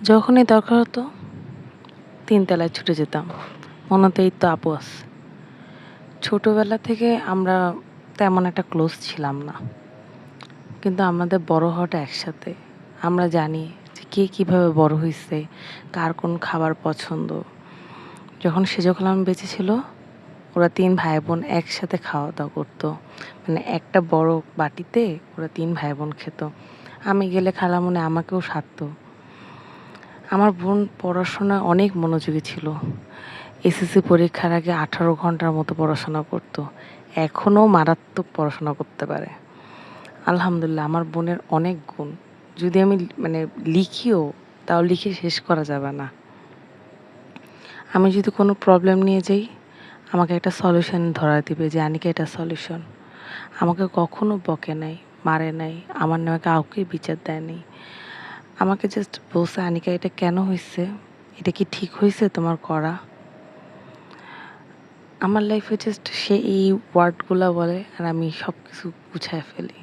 যখনই দরকার হতো ৩ তলায় ছুটে যেতাম। মনে হতো এই তো আপু আছে। ছোটবেলা থেকে আমরা তেমন একটা ক্লোজ ছিলাম না। কিন্তু আমাদের বড় হওয়াটা একসাথে। আমরা জানি যে কে কিভাবে বড় হইছে, কার কোন খাবার পছন্দ। যখন আমি বেঁচে ছিল, ওরা ৩ ভাই-বোন একসাথে খাওয়া-দাওয়া করতো। মানে একটা বড় বাটিতে ওরা ৩ ভাই-বোন খেত। আমি গেলে খালামণি আমাকেও সাধতো। আমার বোন পড়াশোনায় অনেক মনোযোগী ছিল। এসএসসি পরীক্ষার আগে ১৮ ঘন্টার মতো পড়াশোনা করত। এখনও মারাত্মক পড়াশোনা করতে পারে। আলহামদুলিল্লাহ আমার বোনের অনেক গুণ। যদি আমি মানে লিখিও, তাও লিখে শেষ করা যাবে না। আমি যদি কোনো প্রবলেম নিয়ে যাই, আমাকে একটা সলিউশন ধরায় দিবে যে আনিকা এটা সলিউশন। আমাকে কখনো বকে নাই, মারে নাই, আমার নামে কাউকেই বিচার দেয় নাই। আমাকে জাস্ট বলছে, "আনিকা এটা কেন হইছে? এটা কি ঠিক হইছে তোমার করা?" আমার লাইফে জাস্ট সে এই ওয়ার্ডগুলা বলে আর আমি সবকিছু গুছায় ফেলি।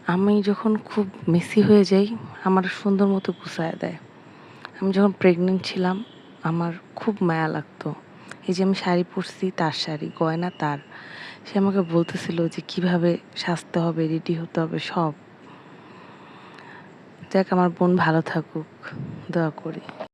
আমি যখন খুব মেসি হয়ে যাই, আমার সুন্দর মতো গুছায় দেয়। আমি যখন প্রেগনেন্ট ছিলাম, আমার খুব মায়া লাগতো। এই যে আমি শাড়ি পরছি, তার শাড়ি, গয়না তার। সে আমাকে বলতেছিল যে কিভাবে সাজতে হবে, রেডি হতে হবে সব। যাক আমার বোন ভালো থাকুক, দোয়া করি।